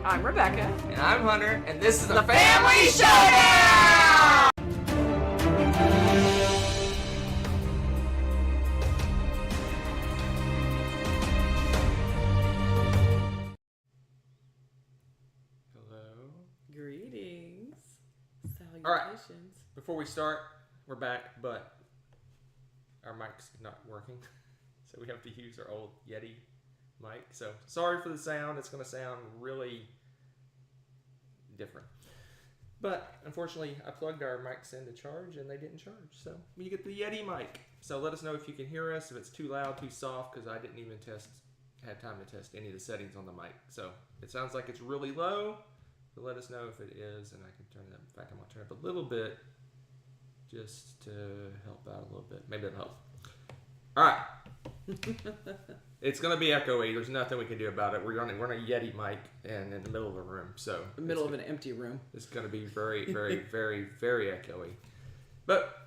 I'm Rebecca. And I'm Hunter, and this is the Family Showdown! Hello. Greetings. Salutations. All right. Before we start, we're back, but our mic's not working, so we have to use our old Yeti mic. So sorry for the sound. It's going to sound really different. But unfortunately, I plugged our mics in to charge, and they didn't charge. So we get the Yeti mic. So let us know if you can hear us, if it's too loud, too soft, because I didn't even had time to test any of the settings on the mic. So it sounds like it's really low, but let us know if it is, and I can turn it up. In fact, I'm going to turn it up a little bit just to help out a little bit. Maybe it'll help. All right. It's going to be echoey. There's nothing we can do about it. We're on a Yeti mic and in the middle of a room. So the middle of an empty room. It's going to be very, very, very, very echoey. But,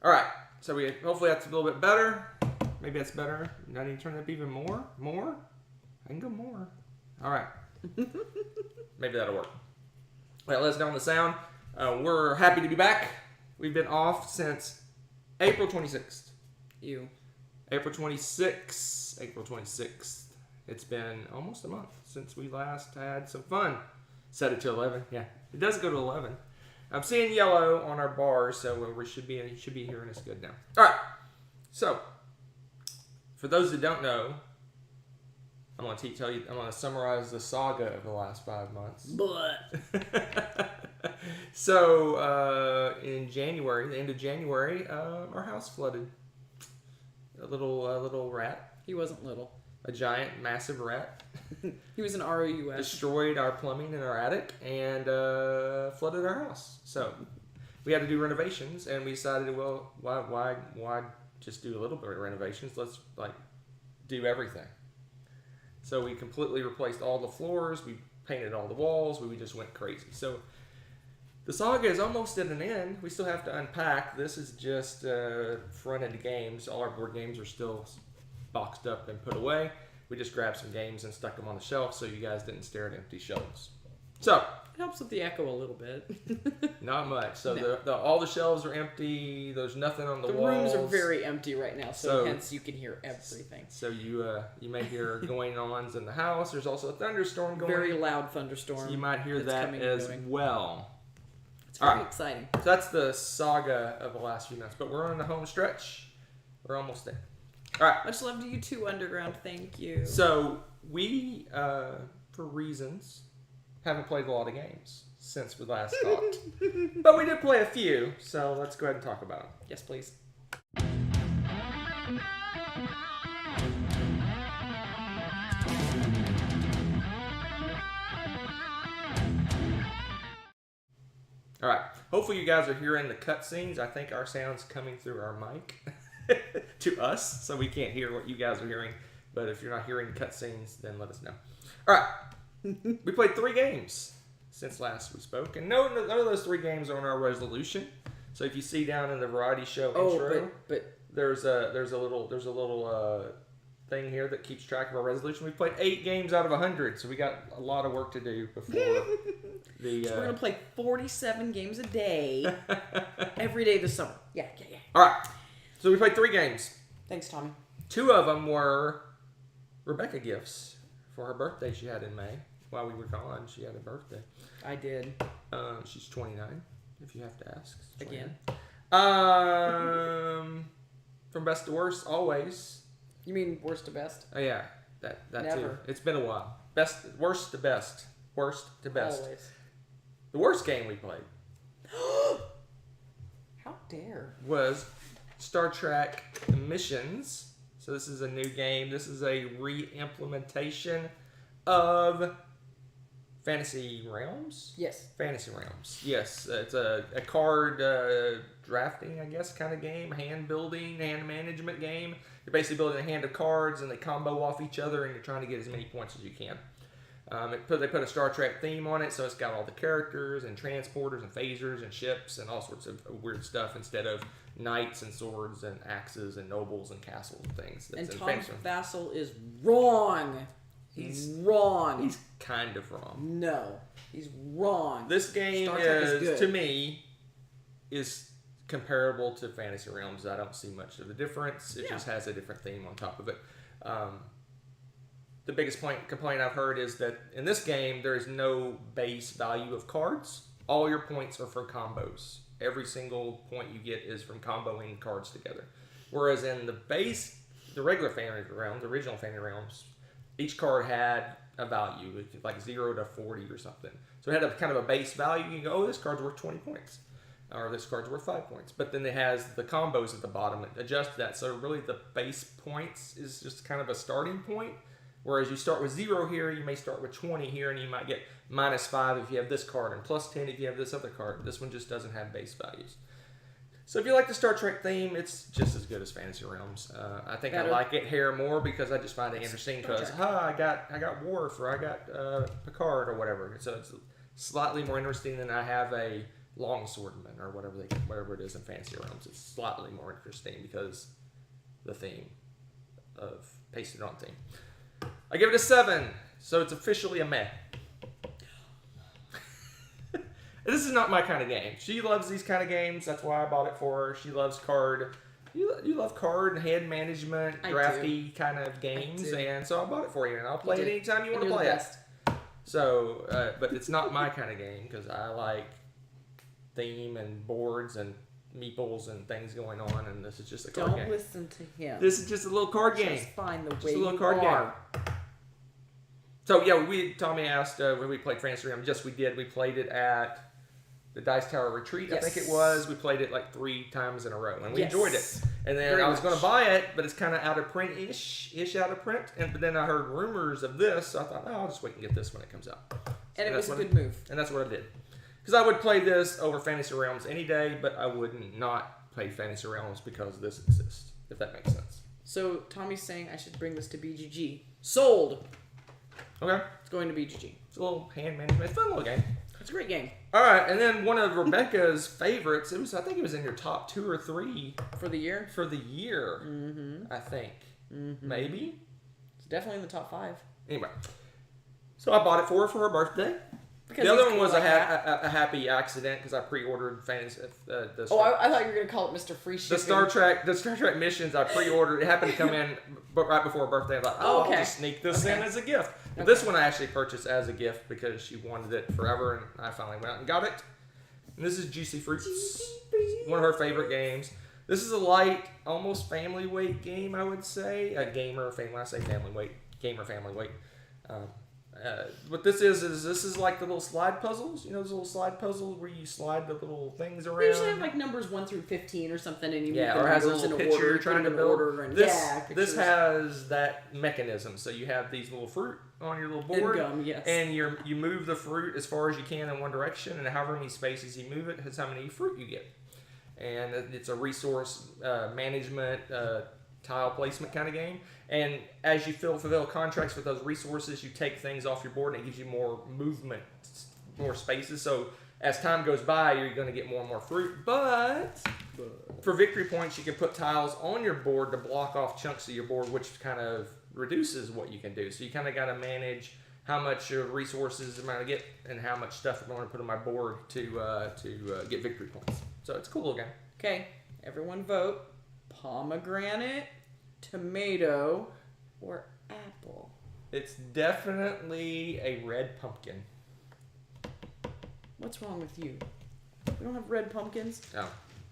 all right. So hopefully that's a little bit better. Maybe that's better. I need to turn it up even more. More? I can go more. All right. Maybe that'll work. Well, let's down the sound. We're happy to be back. We've been off since April 26th. April 26th. It's been almost a month since we last had some fun. Set it to 11. Yeah, it does go to 11. I'm seeing yellow on our bars, so you should be hearing us good now. All right. So, for those that don't know, I'm going to summarize the saga of the last 5 months. So, in January, the end of January, our house flooded. A little rat. He wasn't little. A giant, massive rat. He was an ROUS. Destroyed our plumbing in our attic and flooded our house. So we had to do renovations, and we decided, well, why just do a little bit of renovations? Let's do everything. So we completely replaced all the floors. We painted all the walls. We just went crazy. So the saga is almost at an end. We still have to unpack. This is just front-end games. All our board games are still boxed up and put away. We just grabbed some games and stuck them on the shelf so you guys didn't stare at empty shelves. So it helps with the echo a little bit. Not much. So no. All the shelves are empty. There's nothing on the walls. The rooms are very empty right now, so hence you can hear everything. So you may hear going-ons in the house. There's also a thunderstorm going. Very loud thunderstorm. So you might hear that as well. It's very exciting. So that's the saga of the last few months. But we're on the home stretch. We're almost there. All right. Much love to you too, Underground. Thank you. So we, for reasons, haven't played a lot of games since we last talked. But we did play a few. So let's go ahead and talk about them. Yes, please. All right. Hopefully you guys are hearing the cutscenes. I think our sound's coming through our mic to us, so we can't hear what you guys are hearing. But if you're not hearing cutscenes, then let us know. All right. We played 3 games since last we spoke, and none of those 3 games are on our resolution. So if you see down in the variety show intro, but there's a little thing here that keeps track of our resolution. We played 8 games out of 100, so we got a lot of work to do before the. So we're gonna play 47 games a day, every day this summer. Yeah. All right. So we played 3 games. Thanks, Tommy. 2 of them were Rebecca gifts for her birthday she had in May. While we were gone, she had a birthday. I did. She's 29, if you have to ask. Again. From best to worst, always. You mean worst to best? Oh yeah, that Never. too. It's been a while. Worst to best. Always. The worst game we played. How dare? Was Star Trek Missions. So this is a new game. This is a re-implementation of Fantasy Realms? Yes. Fantasy Realms. Yes. It's a card drafting, I guess, kind of game. Hand building, hand management game. You're basically building a hand of cards and they combo off each other and you're trying to get as many points as you can. They put a Star Trek theme on it, so it's got all the characters and transporters and phasers and ships and all sorts of weird stuff instead of knights and swords and axes and nobles and castles and things. And Tom Vassal is wrong. He's wrong. He's kind of wrong. No, he's wrong. This game Star Trek is good. to me, is comparable to Fantasy Realms. I don't see much of a difference. It just has a different theme on top of it. The biggest complaint I've heard is that in this game, there is no base value of cards. All your points are from combos. Every single point you get is from comboing cards together. Whereas in the regular Fantasy Realms, the original Fantasy Realms, each card had a value, like 0 to 40 or something. So it had a kind of a base value. You can go, oh, this card's worth 20 points. Or this card's worth 5 points. But then it has the combos at the bottom that adjust that. So really the base points is just kind of a starting point. Whereas you start with 0 here, you may start with 20 here, and you might get -5 if you have this card, and +10 if you have this other card. This one just doesn't have base values. So if you like the Star Trek theme, it's just as good as Fantasy Realms. I think I like it here more because I just find it interesting because, I got Worf, or I got Picard, or whatever. So it's slightly more interesting than I have a longswordman, or whatever it is in Fantasy Realms. It's slightly more interesting because the theme of pasted on theme. I give it a 7, so it's officially a meh. This is not my kind of game. She loves these kind of games. That's why I bought it for her. She loves card. You love card and hand management, drafty kind of games, and so I bought it for you. And I'll play it anytime you want to play it. So, but it's not my kind of game because I like theme and boards and meeples and things going on, and this is just a card game. Don't listen to him. This is just a little card game. Just find the way just a little card game. So yeah, Tommy asked when we played Fantasy Realms. Yes, we did. We played it at the Dice Tower Retreat. I think it was. We played it like 3 times in a row, and we enjoyed it. And then I was going to buy it, but it's kind of out of print-ish out of print. But then I heard rumors of this, so I thought, I'll just wait and get this when it comes out. And it was a good move. And that's what I did. Because I would play this over Fantasy Realms any day, but I wouldn't not play Fantasy Realms because this exists, if that makes sense. So Tommy's saying I should bring this to BGG. Sold! Okay. It's going to BGG. It's a little hand management. It's a fun little game. It's a great game. All right, and then one of Rebecca's favorites, I think it was in your top 2 or 3. For the year? For the year, I think. Maybe? It's definitely in the top 5. Anyway. So I bought it for her birthday. Because the other one was a happy accident because I pre-ordered Fantasy. I thought you were going to call it Mr. Free Shipping. The Star Trek missions I pre-ordered. It happened to come in right before her birthday. I thought, I'll just sneak this in as a gift. But this one I actually purchased as a gift because she wanted it forever, and I finally went out and got it. And this is Juicy Fruits, one of her favorite games. This is a light, almost family weight game, I would say. A gamer family. When I say family weight, gamer family weight. What this is like the little slide puzzles. You know those little slide puzzles where you slide the little things around? They usually have like numbers 1 through 15 or something, and you move the or has a numbers little in picture order, you're trying to build. This pictures. has that mechanism. So you have these little fruit on your little board, and gum, yes. And you move the fruit as far as you can in one direction, and however many spaces you move it is how many fruit you get. And it's a resource management tile placement kind of game. And as you fulfill contracts with those resources, you take things off your board and it gives you more movement, more spaces. So as time goes by, you're going to get more and more fruit. But for victory points, you can put tiles on your board to block off chunks of your board, which kind of reduces what you can do. So you kind of got to manage how much resources am I going to get and how much stuff I'm going to put on my board to get victory points. So it's a cool little game. Okay, everyone vote. Pomegranate, tomato, or apple? It's definitely a red pumpkin. What's wrong with you? We don't have red pumpkins. No.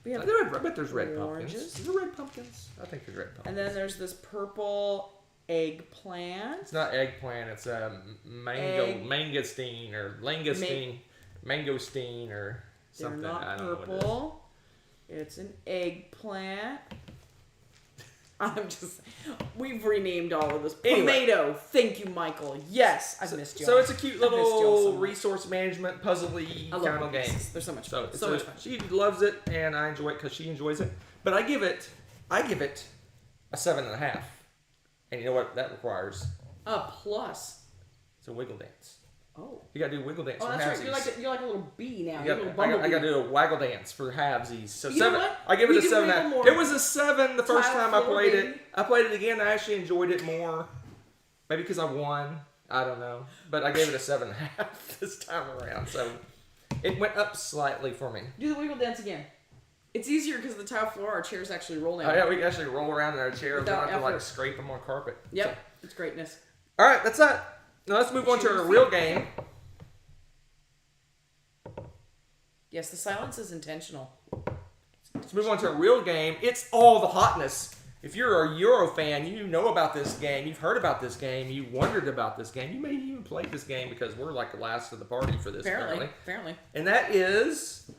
We have I bet there's red oranges. pumpkins. Is there red pumpkins? I think there's red pumpkins. And then there's this purple eggplant. It's not eggplant. It's a mangosteen or mangosteen or something. They're not I don't purple. know what It's an eggplant. We've renamed all of this. Anyway. Tomato. Thank you, Michael. Yes, I've missed you. So it's a cute little resource management puzzly kind of game. They're so much fun. fun. So much fun. She loves it, and I enjoy it because she enjoys it. But I give it a 7.5. And you know what that requires? A plus. It's a wiggle dance. Oh. You gotta do a wiggle dance for that's halvesies. right. You're like a little bee now. I gotta do a waggle dance for halvesies. So you know what? I give it a 7.5. It was a 7 the first time I played it. I played it again. I actually enjoyed it more. Maybe because I won. I don't know. But I gave it a 7.5 this time around. So it went up slightly for me. Do the wiggle dance again. It's easier because the tile floor, our chairs actually roll down. Oh, yeah, we can actually roll around in our chairs. We don't have to effort. like scrape them on carpet. Yep, So. it's greatness. All right, that's that. Now let's move on to a real game. Yes, the silence is intentional. Let's move on to a real game. It's all the hotness. If you're a Euro fan, you know about this game. You've heard about this game. You wondered about this game. You may even played this game because we're like the last of the party for this. Apparently. And that is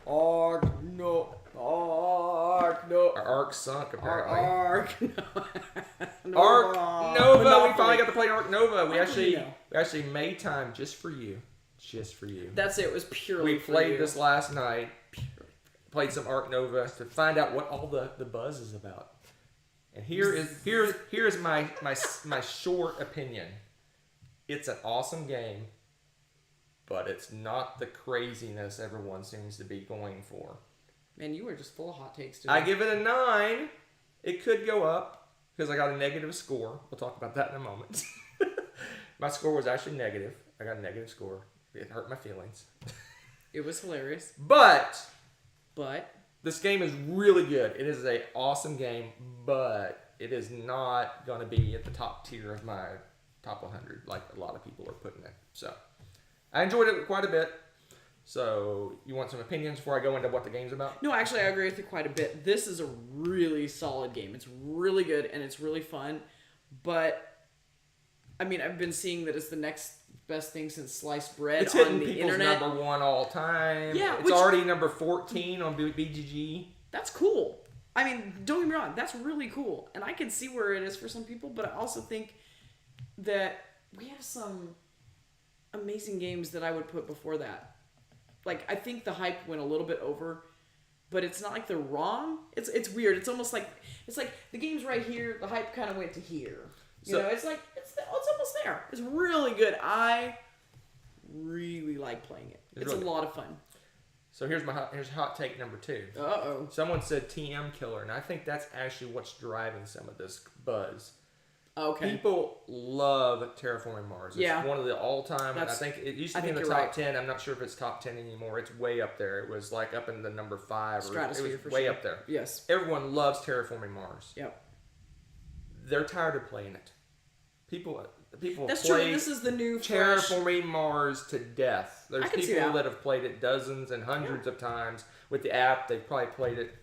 Ark our Ark sunk apparently. Ark Nova. We finally got to play Ark Nova. We actually made time just for you. Just for you. That's it. It was purely We played this last night. Played some Ark Nova to find out what all the buzz is about. And here's my short opinion. It's an awesome game, but it's not the craziness everyone seems to be going for. Man, you were just full of hot takes today. I give it a 9. It could go up because I got a negative score. We'll talk about that in a moment. My score was actually negative. I got a negative score. It hurt my feelings. It was hilarious. But this game is really good. It is an awesome game, but it is not going to be at the top tier of my top 100 like a lot of people are putting it. So I enjoyed it quite a bit. So you want some opinions before I go into what the game's about? No, actually, I agree with you quite a bit. This is a really solid game. It's really good, and it's really fun. But, I mean, I've been seeing that it's the next best thing since sliced bread it's on the people's internet. Number 1 all time. Yeah, it's already number 14 on BGG. That's cool. I mean, don't get me wrong. That's really cool. And I can see where it is for some people, but I also think that we have some amazing games that I would put before that. Like, I think the hype went a little bit over, but it's not like they're wrong. It's weird. It's almost like the game's right here. The hype kind of went to here. You know, it's like it's almost there. It's really good. I really like playing it. It's really a lot of fun. So here's hot take number 2. Uh-oh. Someone said TM killer, and I think that's actually what's driving some of this buzz. Okay. People love Terraforming Mars. It's one of the all-time. I think it used to be in the top 10. I'm not sure if it's top 10 anymore. It's way up there. It was like up in the number 5. Stratosphere, it was way up there. Yes. Everyone loves Terraforming Mars. Yep. They're tired of playing it. People That's play true. This is the new Terraforming Mars to death. There's people that have played it dozens and hundreds of times with the app. They've probably played it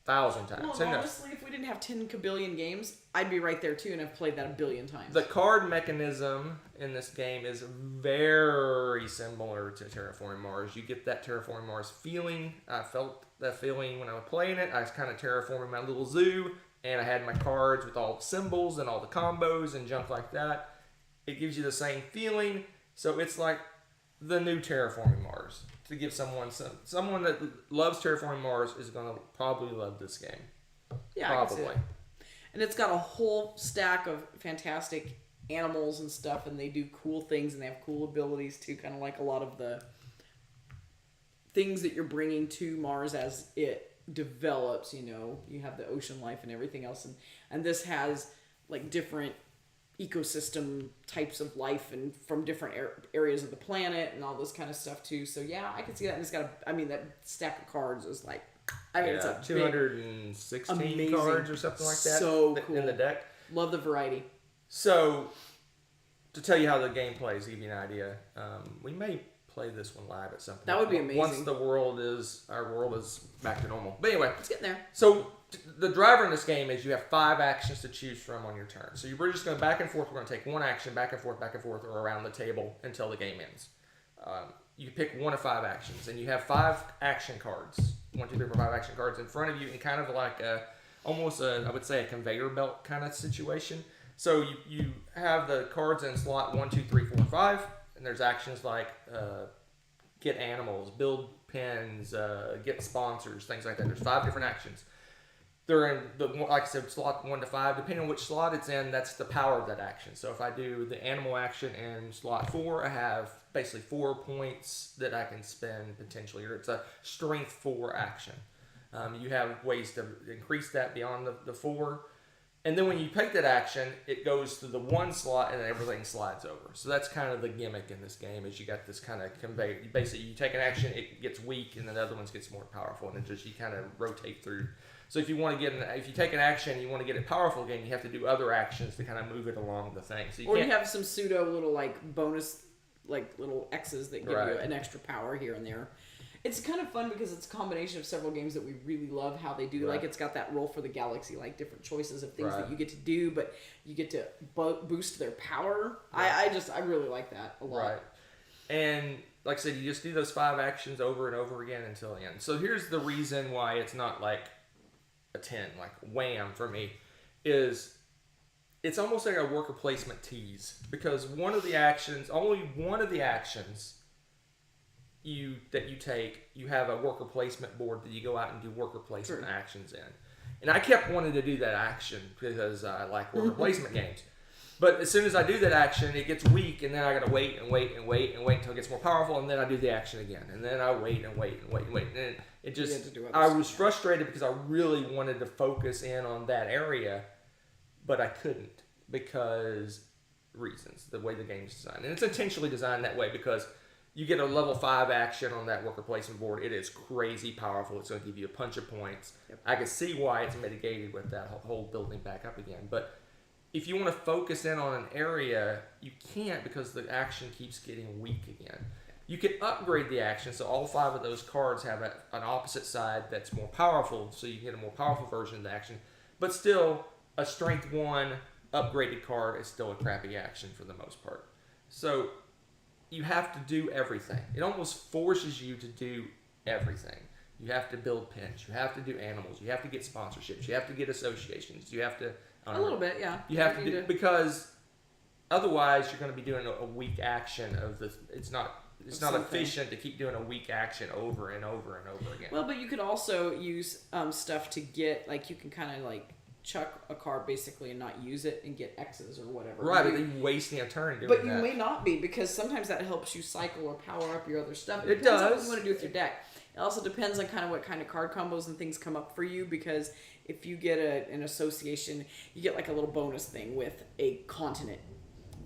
1,000 times. Well, honestly, if we didn't have 10 kabillion games, I'd be right there too, and I've played that a billion times. The card mechanism in this game is very similar to Terraforming Mars. You get that Terraforming Mars feeling. I felt that feeling when I was playing it. I was kind of terraforming my little zoo, and I had my cards with all the symbols and all the combos and junk like that. It gives you the same feeling. So it's like the new Terraforming Mars. To give someone that loves Terraforming Mars is going to probably love this game. Yeah, probably. I can see it. And it's got a whole stack of fantastic animals and stuff, and they do cool things, and they have cool abilities too, kind of like a lot of the things that you're bringing to Mars as it develops. You know, you have the ocean life and everything else, and this has like different ecosystem types of life and from different areas of the planet and all this kind of stuff too. So yeah, I can see that. And it's got that stack of cards is like, it's a 216 cards or something like that. So cool in the deck. Love the variety. So to tell you how the game plays, to give you an idea, we may play this one live at some point. That would be amazing. Once our world is back to normal. But anyway, it's getting there. So the driver in this game is you have 5 actions to choose from on your turn. So we're just going back and forth. We're going to take one action back and forth, or around the table until the game ends. You pick one of 5 actions, and you have 5 action cards. 1, 2, 3, 4, 5 action cards in front of you, in kind of like almost I would say a conveyor belt kind of situation. So you have the cards in slot 1, 2, 3, 4, 5, and there's actions like get animals, build pens, get sponsors, things like that. There's 5 different actions. They're in like I said, slot 1 to 5. Depending on which slot it's in, that's the power of that action. So if I do the animal action in slot 4, I have basically 4 points that I can spend potentially, or it's a strength 4 action. You have ways to increase that beyond the 4. And then when you take that action, it goes to the one slot and then everything slides over. So that's kind of the gimmick in this game is you got this kind of conveyor. Basically, you take an action, it gets weak, and then the other one gets more powerful, and it just you kind of rotate through. So if you want to if you take an action, and you want to get it powerful again, you have to do other actions to kind of move it along the thing. So you have some pseudo little like bonus, like little X's that give you an extra power here and there. It's kind of fun because it's a combination of several games that we really love how they do. Like it's got that roll for the galaxy, like different choices of things that you get to do, but you get to boost their power. I really like that a lot. Right. And like I said, you just do those 5 actions over and over again until the end. So here's the reason why it's not like a 10, like wham for me, is it's almost like a worker placement tease because only one of the actions that you take, you have a worker placement board that you go out and do worker placement actions in. And I kept wanting to do that action because I like worker placement games. But as soon as I do that action, it gets weak, and then I gotta wait until it gets more powerful, and then I do the action again, and then I wait, and it just I was frustrated because I really wanted to focus in on that area, but I couldn't because reasons, the way the game's designed, and it's intentionally designed that way because you get a level 5 action on that worker placement board. It is crazy powerful. It's going to give you a bunch of points. Yep. I can see why it's mitigated with that whole building back up again. But if you want to focus in on an area, you can't because the action keeps getting weak again. You can upgrade the action, so all 5 of those cards have an opposite side that's more powerful, so you can get a more powerful version of the action. But still, a Strength 1 upgraded card is still a crappy action for the most part. So you have to do everything. It almost forces you to do everything. You have to build pins. You have to do animals. You have to get sponsorships. You have to get associations. You have to... a little bit, yeah. You have to do... Because otherwise you're going to be doing a weak action of the... It's not efficient to keep doing a weak action over and over and over again. Well, but you could also use stuff to get... Like, you can kind of, like... chuck a card basically and not use it and get X's or whatever. Right, but you're wasting a turn doing that. But you may not be because sometimes that helps you cycle or power up your other stuff. It does. On what you want to do with your deck. It also depends on kind of what kind of card combos and things come up for you because if you get an association, you get like a little bonus thing with a continent.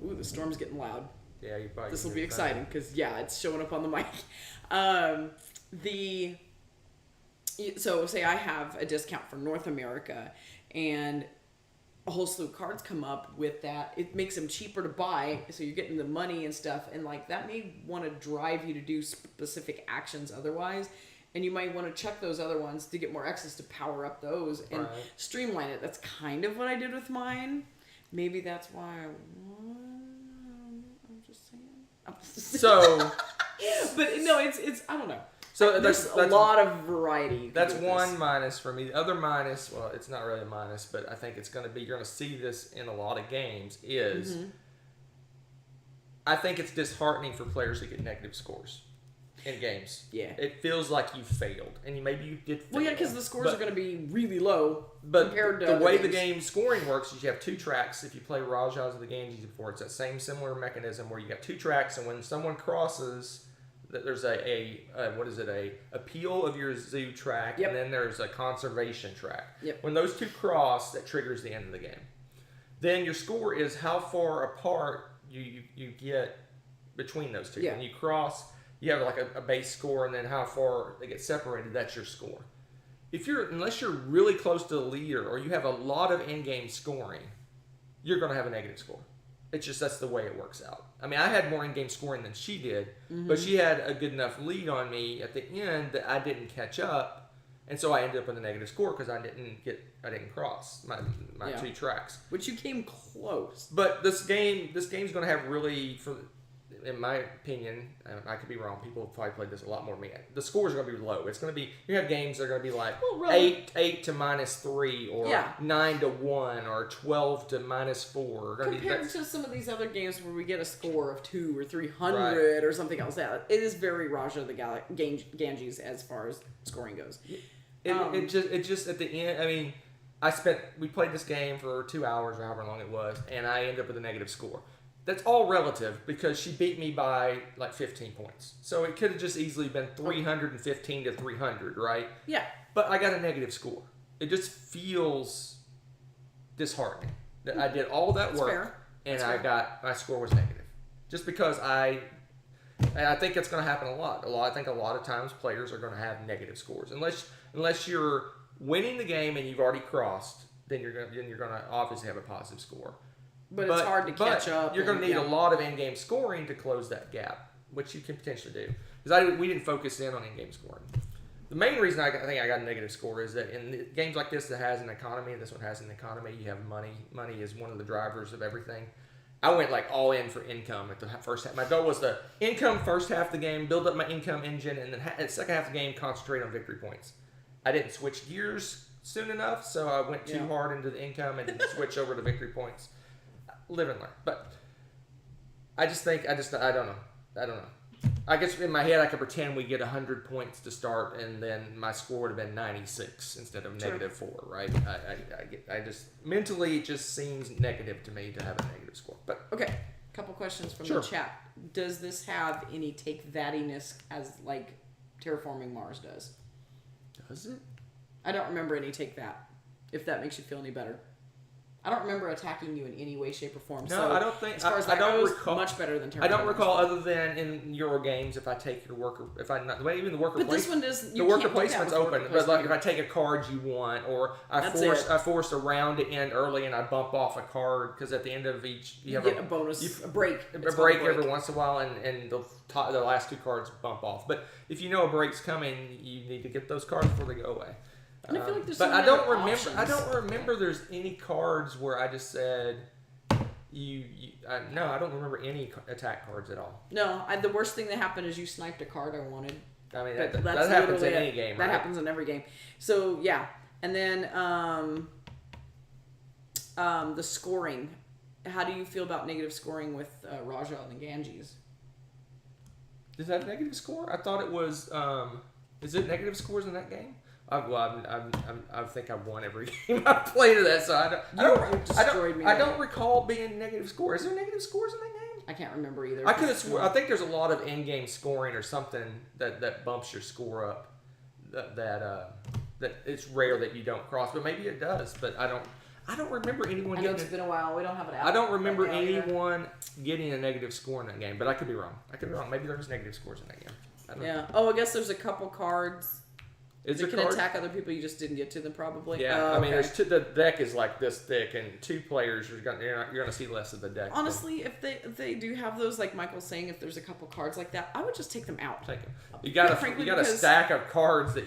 Ooh, the storm's getting loud. Yeah, you probably. This will be exciting because it's showing up on the mic. So say I have a discount for North America and a whole slew of cards come up with that. It makes them cheaper to buy, so you're getting the money and stuff, and like that may want to drive you to do specific actions otherwise, and you might want to check those other ones to get more access to power up those and streamline it. That's kind of what I did with mine. Maybe that's why I'm just saying. So, but no, it's I don't know. So there's a lot of variety. That's one minus for me. The other minus, well, it's not really a minus, but I think it's going to be, you're going to see this in a lot of games, is I think it's disheartening for players to get negative scores in games. Yeah. It feels like you failed, and maybe you did fail. Well, yeah, because the scores are going to be really low compared to the way games. The game scoring works is you have 2 tracks. If you play Rajas of the Games before, it's that same similar mechanism where you got 2 tracks, and when someone crosses... There's a appeal of your zoo track, and then there's a conservation track. Yep. When those 2 cross, that triggers the end of the game. Then your score is how far apart you get between those 2. Yeah. When you cross, you have like a base score, and then how far they get separated, that's your score. Unless you're really close to the leader, or you have a lot of in-game scoring, you're going to have a negative score. It's just that's the way it works out. I mean, I had more in-game scoring than she did, but she had a good enough lead on me at the end that I didn't catch up, and so I ended up with a negative score because I didn't cross my 2 tracks. Which you came close. But this game's going to have really, in my opinion, I could be wrong. People have probably played this a lot more than me. The scores are going to be low. It's going to be, you have games that are going to be like 8 to -3, or 9 to 1, or 12 to -4. Compared to some of these other games where we get a score of 200 or 300 or something else. It is very Raja the Ganges as far as scoring goes. It just at the end. I mean, we played this game for 2 hours or however long it was, and I ended up with a negative score. That's all relative because she beat me by like 15 points. So it could have just easily been 315 to 300, right? Yeah. But I got a negative score. It just feels disheartening. That I did all that work fair. and That's my score was negative. Just because I think it's going to happen a lot. I think a lot of times players are going to have negative scores unless you're winning the game and you've already crossed. Then you're going to obviously have a positive score. But it's hard to catch up. You're going to need a lot of in-game scoring to close that gap, which you can potentially do. Because we didn't focus in on in-game scoring. The main reason I think I got a negative score is that in games like this that has an economy, and this one has an economy, you have money. Money is one of the drivers of everything. I went like all in for income at the first half. My goal was the income first half of the game, build up my income engine, and then at the second half of the game, concentrate on victory points. I didn't switch gears soon enough, so I went too hard into the income and didn't switch over to victory points. Live and learn. But I don't know. I guess in my head I could pretend we get 100 points to start, and then my score would have been 96 instead of -4, right? I just mentally it just seems negative to me to have a negative score. But okay, couple questions from the chat. Does this have any take thatiness as like Terraforming Mars does? Does it? I don't remember any take that. If that makes you feel any better. I don't remember attacking you in any way, shape, or form. No, so I don't think. As far as I don't goes, recall. Much better than Terraforming. I don't recall other than in Euro games if I take your worker, if I not even the worker. But this one does. The worker placement's open, but like if I take a card you want, or I force a round to end early and I bump off a card because at the end of each you have get a bonus, a break, a break every once in a while, and the last two cards bump off. But if you know a break's coming, you need to get those cards before they go away. And I feel like there's but so I many don't remember. options. I don't remember there's any cards where I just said no. I don't remember any attack cards at all. No, the worst thing that happened is you sniped a card I wanted. I mean that happens in any game. That happens in every game. So yeah, and then the scoring. How do you feel about negative scoring with Raja and the Ganges? Is that a negative score? I thought it was. Is it negative scores in that game? I think I've won every game I've played of that, so I don't recall being negative score. Is there negative scores in that game? I can't remember either. I could have sworn. I think there's a lot of in-game scoring or something that bumps your score up. That it's rare that you don't cross, but maybe it does. But I don't remember anyone. I know it's been a while. We don't have it out. I don't remember anyone getting a negative score in that game, but I could be wrong. Maybe there's negative scores in that game. I don't know. Oh, I guess there's a couple cards. Is you it can attack other people. You just didn't get to them, probably. Yeah, I mean, the deck is like this thick, and two players you're gonna see less of the deck. Honestly, if they do have those, like Michael's saying, if there's a couple cards like that, I would just take them out. Take them. You got a stack of cards that.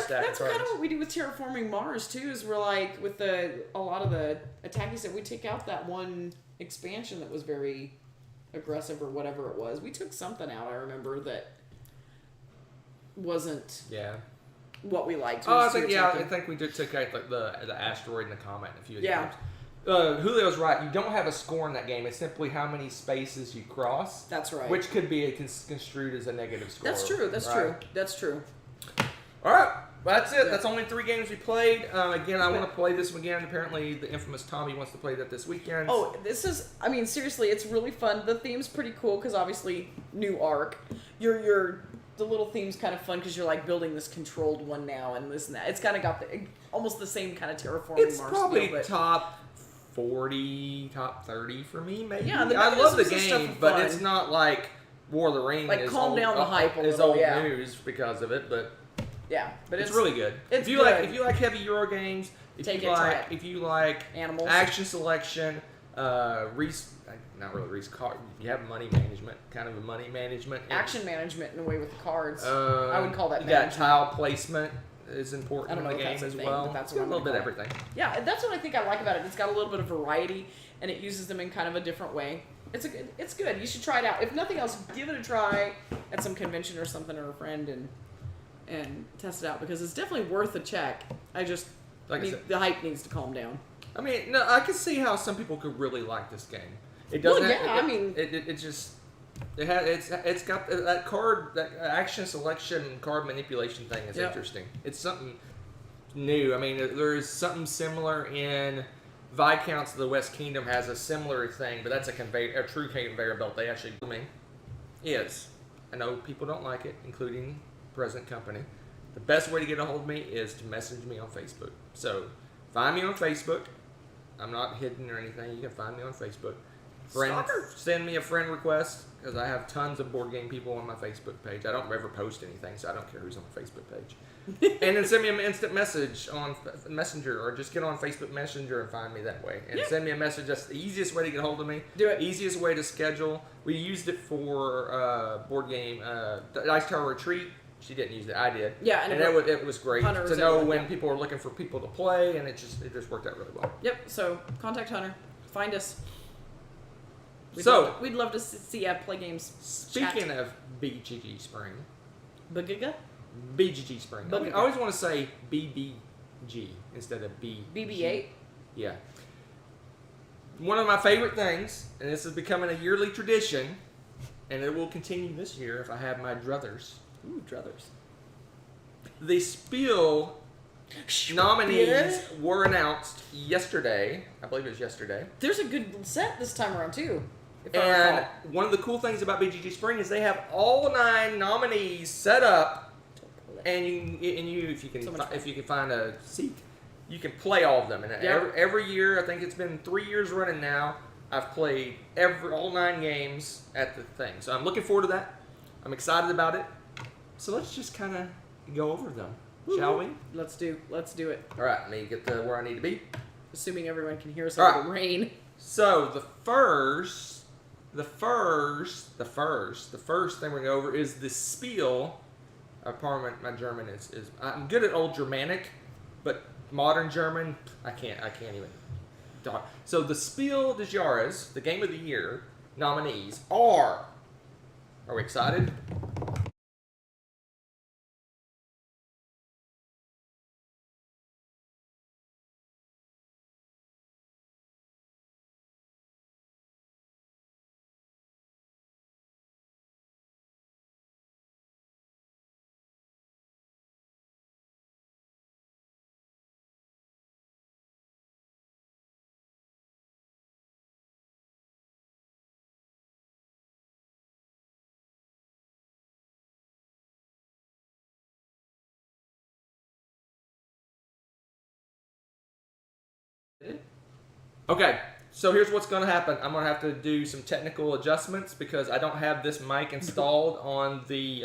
That's kind of what we do with Terraforming Mars too. Is we're like with a lot of the attacking stuff, we take out that one expansion that was very aggressive or whatever it was. We took something out. I remember that wasn't. Yeah. What we liked. I think we did take out the asteroid and the comet in a few of the games. Julio's right. You don't have a score in that game. It's simply how many spaces you cross. That's right. Which could be construed as a negative score. That's true. That's true. All right. That's it. Yeah. That's only 3 games we played. Again, I want to play this one again. Apparently, the infamous Tommy wants to play that this weekend. Oh, seriously, it's really fun. The theme's pretty cool because obviously, new arc. The little theme's kind of fun because you're like building this controlled one now and this and that. It's kind of got almost the same kind of terraforming Mars. It's probably top 40, top 30 for me, maybe. Yeah, I love the game, but it's not like War of the Rings. Like calm down the hype a little. It's old news because of it, but yeah, but it's really good. If you like heavy Euro games, if you like animals, action selection, not really you have money management, kind of a money management. Action management in a way with the cards. I would call that management. You got tile placement is important in the game as well. But that's a little bit of everything. Yeah, that's what I think I like about it. It's got a little bit of variety, and it uses them in kind of a different way. It's good. You should try it out. If nothing else, give it a try at some convention or something, or a friend, and test it out because it's definitely worth a check. The hype needs to calm down. I mean, no, I can see how some people could really like this game. It doesn't. It's got that card, that action selection, card manipulation thing is interesting. It's something new. I mean, there is something similar in Viscounts of the West Kingdom has a similar thing, but that's a true conveyor belt. They actually I know people don't like it, including present company. The best way to get a hold of me is to message me on Facebook. So find me on Facebook. I'm not hidden or anything. You can find me on Facebook. Stalker. Send me a friend request because I have tons of board game people on my Facebook page. I don't ever post anything, so I don't care who's on the Facebook page. And then send me an instant message on Messenger, or just get on Facebook Messenger and find me that way. And send me a message. That's the easiest way to get hold of me. Do it. Easiest way to schedule. We used it for board game Dice Tower Retreat. She didn't use it. I did. Yeah, and it was great to know when yeah. people are looking for people to play, and it just worked out really well. Yep. So contact Hunter. Find us. We'd love to see you play games. Speaking of BGG Spring. Bagiga? BGG Spring. I always want to say BBG instead of B. BB-8? Yeah. One of my favorite things, and this is becoming a yearly tradition, and it will continue this year if I have my druthers. Ooh, druthers. The Spiel nominees were announced yesterday. I believe it was yesterday. There's a good set this time around, too. And one of the cool things about BGG Spring is they have all 9 nominees set up, and you if you can find a seat, you can play all of them. And every year, I think it's been 3 years running now, I've played all 9 games at the thing. So I'm looking forward to that. I'm excited about it. So let's just kind of go over them, shall we? Let's do it. All right, let me get to where I need to be. Assuming everyone can hear us over the rain. So the first thing we're going to go over is the Spiel. My German is I'm good at old Germanic, but modern German I can't even talk. So the Spiel des Jahres, the Game of the Year nominees are we excited? Okay, so here's what's going to happen. I'm going to have to do some technical adjustments because I don't have this mic installed on the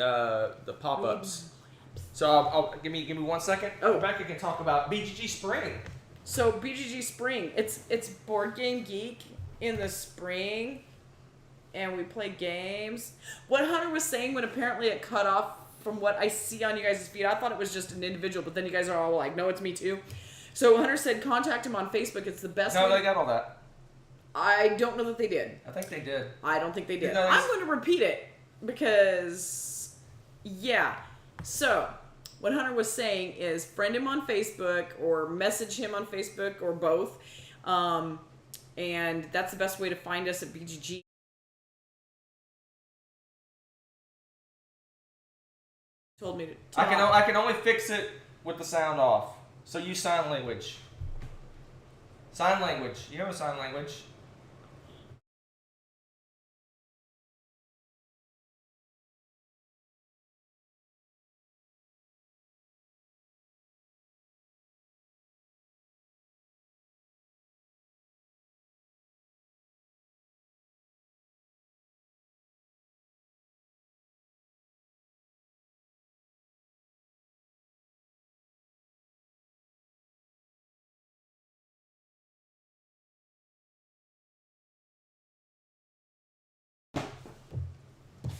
pop-ups. So I'll give me 1 second. Rebecca can talk about BGG Spring. So BGG Spring, it's Board Game Geek in the spring, and we play games. What Hunter was saying when apparently it cut off from what I see on you guys' feed, I thought it was just an individual, but then you guys are all like, no, it's me too. So Hunter said contact him on Facebook. It's the best No, way. they got all that. I don't know that they did. I think they did. I don't think they did. You know, I'm going to repeat it because, yeah. So what Hunter was saying is friend him on Facebook or message him on Facebook or both. And that's the best way to find us at BGG. Told me to talk. I can only fix it with the sound off. So use sign language. Sign language. You know sign language.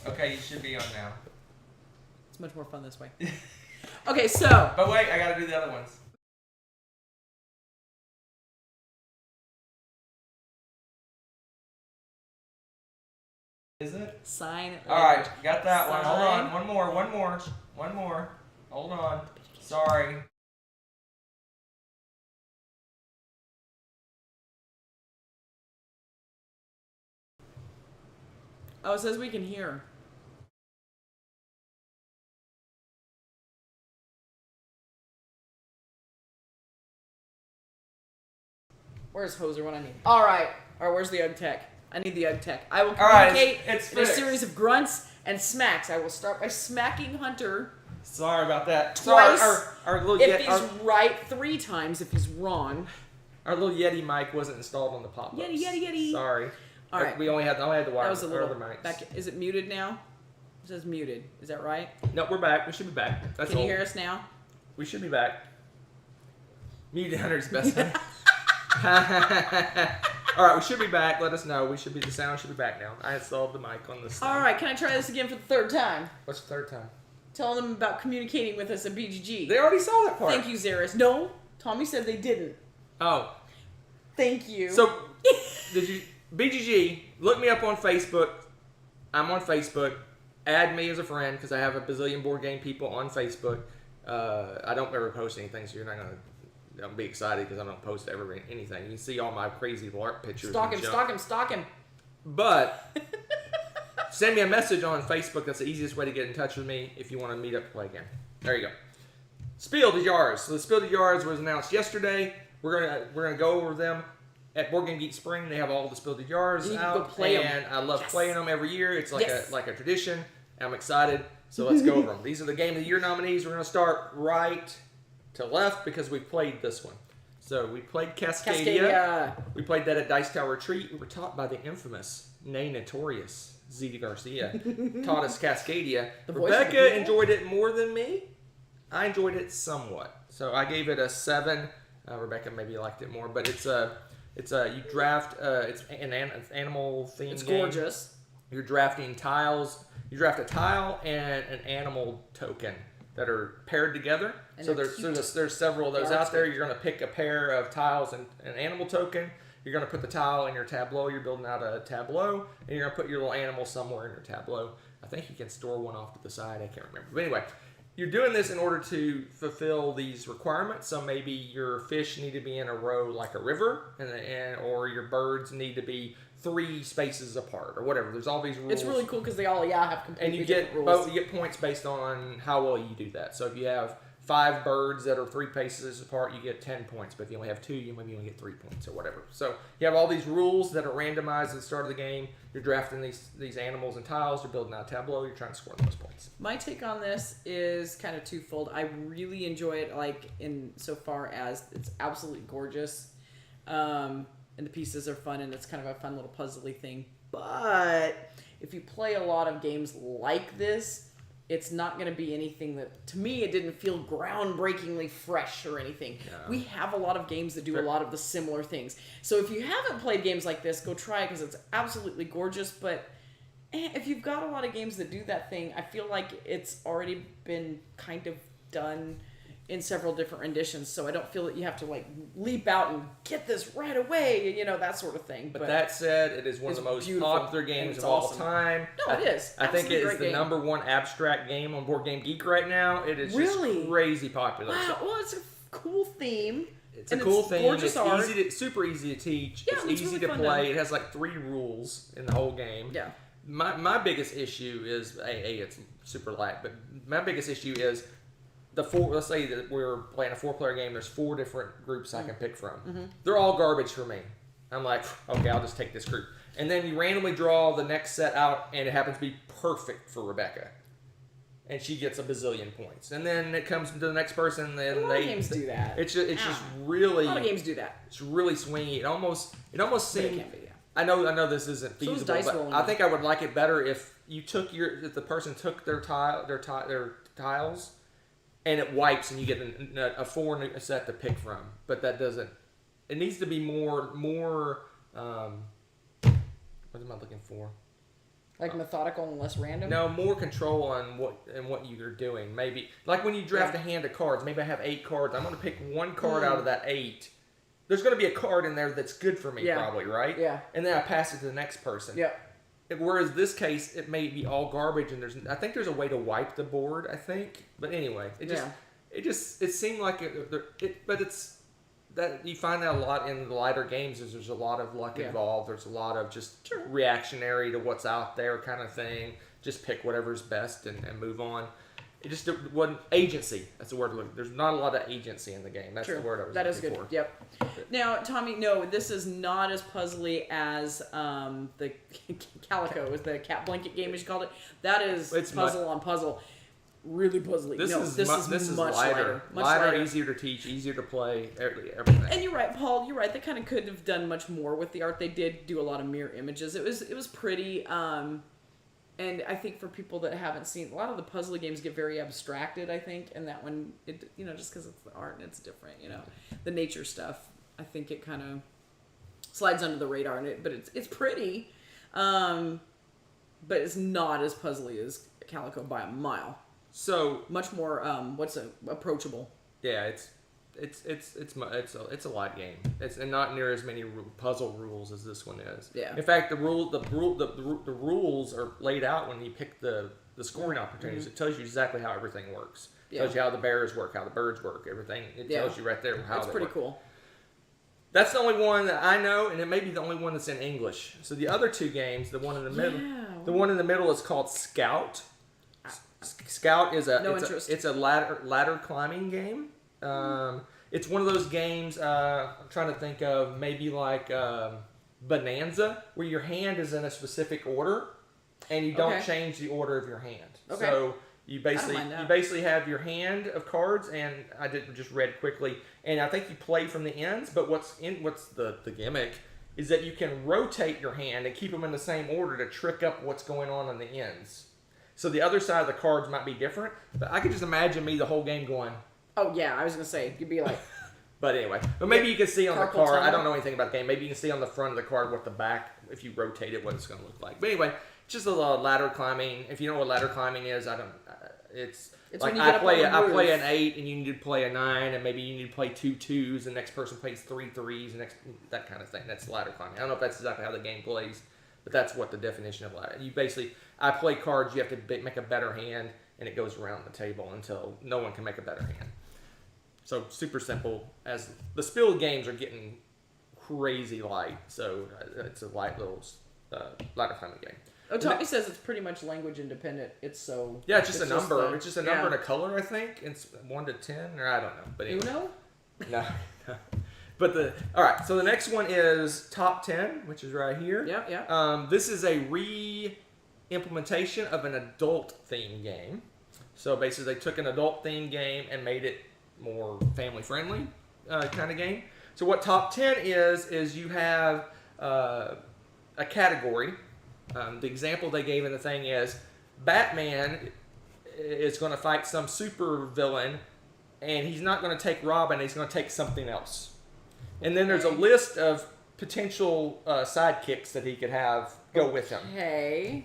Okay, you should be on now. It's much more fun this way. Okay, so. But wait, I gotta do the other ones. Is it? Sign. Alright, got that one. Sign. Hold on. One more. Hold on. Sorry. Oh, it says we can hear. Where's Hoser when I need him? Alright. Or where's the UG Tech? I need the UG Tech. I will communicate in a series of grunts and smacks. I will start by smacking Hunter. Sorry about that. Twice. Sorry, our little if he's right, 3 times if he's wrong. Our little Yeti mic wasn't installed on the pop-ups. Yeti. Sorry. All right. I only had the That wireless. was a little other mics. back. Is it muted now? It says muted. Is that right? No, we're back. We should be back. That's Can all. you hear us now? We should be back. Mute Hunter's best. All right, we should be back. Let us know. The sound should be back now. I installed the mic on this. All right. Can I try this again for the third time? What's the third time? Telling them about communicating with us at BGG. They already saw that part. Thank you, Zaris. No, Tommy said they didn't. Oh. Thank you. So, did you BGG? Look me up on Facebook. I'm on Facebook. Add me as a friend because I have a bazillion board game people on Facebook. I don't ever post anything, so you're not gonna be excited because I don't post ever anything. You can see all my crazy LARP pictures. Stalk him. But send me a message on Facebook. That's the easiest way to get in touch with me if you want to meet up to play again. There you go. Spiel des Jahres. So the Spiel des Jahres was announced yesterday. We're gonna go over them at Board Game Geek Spring. They have all the Spiel des Jahres out, and I love playing them every year. It's like a tradition. I'm excited. So let's go over them. These are the Game of the Year nominees. We're gonna start right to left because we played this one. So we played Cascadia. We played that at Dice Tower Retreat. We were taught by the infamous, nay notorious, Zeta Garcia. Taught us Cascadia. Rebecca enjoyed it more than me. I enjoyed it somewhat. So I gave it a 7. Rebecca maybe liked it more, but it's you draft. It's an animal themed. It's gorgeous. You're drafting tiles. You draft a tile and an animal token that are paired together. And so there's several of those out there. You're going to pick a pair of tiles and an animal token. You're going to put the tile in your tableau. You're building out a tableau, and you're going to put your little animal somewhere in your tableau. I think you can store one off to the side. I can't remember. But anyway, you're doing this in order to fulfill these requirements. So maybe your fish need to be in a row like a river, or your birds need to be 3 spaces apart, or whatever. There's all these rules. It's really cool because they all have completely different rules. You get points based on how well you do that. So if you have 5 birds that are 3 spaces apart, you get 10 points. But if you only have 2, you maybe only get 3 points or whatever. So you have all these rules that are randomized at the start of the game. You're drafting these animals and tiles. You're building out a tableau. You're trying to score those points. My take on this is kind of twofold. I really enjoy it, like in so far as it's absolutely gorgeous, and the pieces are fun, and it's kind of a fun little puzzly thing. But if you play a lot of games like this, it's not going to be anything that, to me, it didn't feel groundbreakingly fresh or anything. No. We have a lot of games that do a lot of the similar things. So if you haven't played games like this, go try it because it's absolutely gorgeous. But if you've got a lot of games that do that thing, I feel like it's already been kind of done in several different renditions. So I don't feel that you have to like leap out and get this right away, that sort of thing. But that said, it is one of the most popular games of all time. No, it is. I think it is the number 1 abstract game on Board Game Geek right now. It is just crazy popular. Wow. Well, it's a cool theme. It's a cool theme. Gorgeous art. Super easy to teach. Yeah, it's easy really to play. It has like 3 rules in the whole game. Yeah. My biggest issue is it's super light, but my biggest issue is let's say that we're playing a 4-player game. There's 4 different groups I can pick from. Mm-hmm. They're all garbage for me. I'm like, okay, I'll just take this group. And then you randomly draw the next set out, and it happens to be perfect for Rebecca. And she gets a bazillion points. And then it comes to the next person, and a lot of games do that. It's just really... A lot of games do that. It's really swingy. It almost seems... It can be, yeah. I know this isn't feasible, but I think I would like it better if if the person took their tiles, and it wipes, and you get a 4 set to pick from. But that doesn't. It needs to be more. What am I looking for? Like methodical and less random. No, more control on what you're doing. Maybe like when you draft a hand of cards. Maybe I have 8 cards. I'm going to pick 1 card out of that 8. There's going to be a card in there that's good for me, probably, right? Yeah. And then I pass it to the next person. Yeah. Whereas this case, it may be all garbage, and I think there's a way to wipe the board. I think, but anyway, it seemed like but it's that you find that a lot in the lighter games. There's a lot of luck involved. There's a lot of just reactionary to what's out there kind of thing. Just pick whatever's best and move on. It just wasn't agency. That's the word. There's not a lot of agency in the game. That's the word I was looking for. That is good. Yep. Now, Tommy, no, this is not as puzzly as the Calico, is the cat blanket game as you called it. That is puzzle on puzzle. really puzzly. This is much lighter. much lighter, easier to teach, easier to play, everything. And you're right, Paul. You're right. They kind of could have done much more with the art. They did do a lot of mirror images. It was pretty. And I think for people that haven't seen, a lot of the puzzle games get very abstracted, I think, and that one, just because it's the art and it's different, the nature stuff, I think it kind of slides under the radar, but it's pretty, but it's not as puzzly as Calico by a mile. So much more, approachable. Yeah, it's a light game. It's and not near as many puzzle rules as this one is. Yeah. In fact, the rules are laid out when you pick the scoring opportunities. It tells you exactly how everything works. It tells you how the bears work, how the birds work, everything. It tells you right there how That's they pretty work. cool. That's the only one that I know, and it may be the only one that's in English. So the other two games, the one in the middle is called Scout. Scout is a ladder climbing game. It's one of those games I'm trying to think of, maybe like Bonanza, where your hand is in a specific order and you don't change the order of your hand. Okay. So you basically have your hand of cards, and I just read quickly, and I think you play from the ends, but what's the gimmick is that you can rotate your hand and keep them in the same order to trick up what's going on the ends. So the other side of the cards might be different, but I could just imagine me the whole game going, oh yeah, I was gonna say you'd be like. But anyway, maybe you can see on the card. I don't know anything about the game. Maybe you can see on the front of the card what the back, if you rotate it, what it's going to look like. But anyway, just a little ladder climbing. If you know what ladder climbing is, it's like I play an 8 and you need to play a 9, and maybe you need to play 2 2s. The next person plays 3 3s, and that kind of thing. That's ladder climbing. I don't know if that's exactly how the game plays, but that's what the definition of ladder. I play cards. You have to make a better hand, and it goes around the table until no one can make a better hand. So super simple. As the Spiel games are getting crazy light, so it's a light little ladder climbing game. Oh, Tommy says it's pretty much language independent. It's just a number. It's just a number and a color, I think. It's 1 to 10, or I don't know. But anyway. Uno? No. But all right. So the next one is Top 10, which is right here. Yeah. This is a re-implementation of an adult theme game. So basically, they took an adult theme game and made it more family friendly kind of game. So what Top 10 is you have a category. The example they gave in the thing is Batman is going to fight some super villain, and he's not going to take Robin, he's going to take something else. And then there's a list of potential sidekicks that he could have go with him. Okay.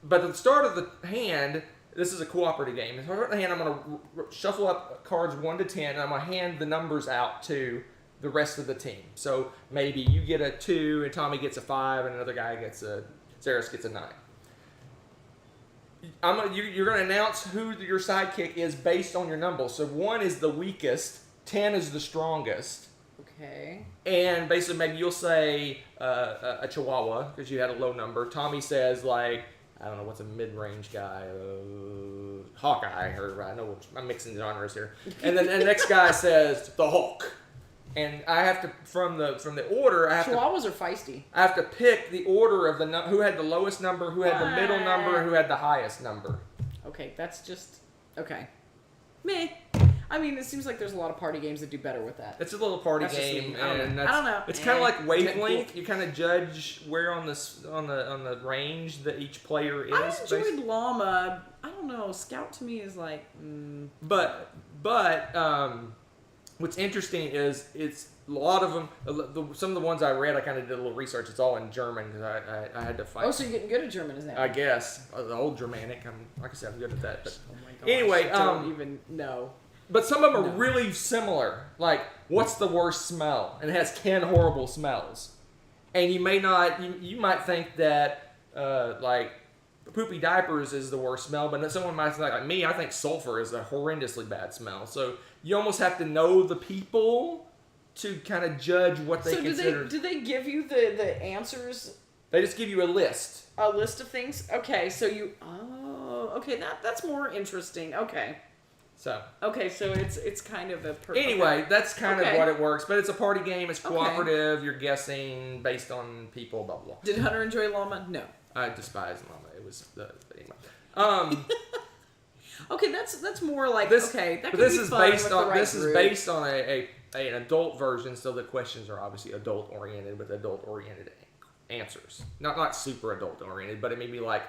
But at the start of the hand, this is a cooperative game. At the start of the hand, I'm going to shuffle up cards 1 to 10, and I'm going to hand the numbers out to the rest of the team. So maybe you get a 2, and Tommy gets a 5, and another guy Zaris gets a 9. You're going to announce who your sidekick is based on your numbers. So 1 is the weakest, 10 is the strongest. Okay. And basically, maybe you'll say a Chihuahua because you had a low number. Tommy says I don't know what's a mid-range guy, Hawkeye, or I know I'm mixing genres here. And then the next guy says the Hulk, and I have to from the order. Chihuahuas are feisty. I have to pick the order of who had the lowest number, who had the middle number, and who had the highest number. Okay, that's just okay. Meh. I mean, it seems like there's a lot of party games that do better with that. It's a little party game, I don't know. It's kind of like wavelength. You kind of judge where on the range that each player is. I enjoyed Llama. I don't know. Scout to me is like. But what's interesting is it's a lot of them. Some of the ones I read, I kind of did a little research. It's all in German because I had to fight. Oh, so you're getting good at German, is that? I guess the old Germanic. Like I said, I'm good at that. But oh my gosh, anyway, I don't even know. But some of them are really similar. Like, what's the worst smell? And it has 10 horrible smells. And you might think that, poopy diapers is the worst smell, but someone might think, like me, I think sulfur is a horrendously bad smell. So you almost have to know the people to kind of judge what they consider. Do they give you the answers? They just give you a list. A list of things? Okay, so that's more interesting. Okay. So it's kind of a anyway. That's kind of what it works, but it's a party game. It's cooperative. You're guessing based on people. Blah blah. Did Hunter enjoy Llama? No, I despise Llama. It was anyway. Okay, that's more like This, okay. That but could this be is fun based with the on right this is group. based on an adult version, so the questions are obviously adult oriented with adult oriented answers. Not super adult oriented, but it may be like,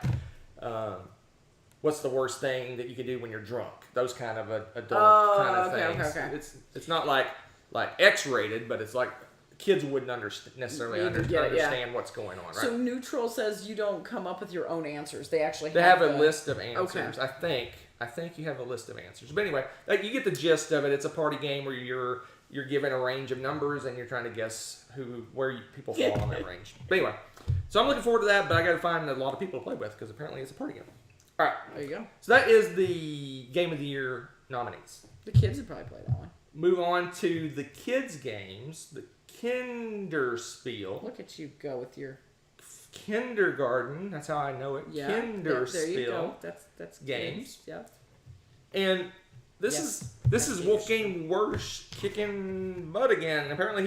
what's the worst thing that you can do when you're drunk? Those kind of adult kind of things. Okay. It's not like X rated, but it's like kids wouldn't necessarily understand what's going on. Right? So neutral says you don't come up with your own answers. They actually have a list of answers. Okay. I think you have a list of answers. But anyway, you get the gist of it. It's a party game where you're given a range of numbers and you're trying to guess where people fall on that range. But anyway, so I'm looking forward to that. But I got to find a lot of people to play with because apparently it's a party game. All right, there you go. So that is the Game of the Year nominees. The kids would probably play that one. Move on to the kids' games. The Kinderspiel. Look at you go with your kindergarten. That's how I know it. Yeah. Kinderspiel. There you go. That's games. Yeah. And this is Wolfgang Wersch kicking butt again. Apparently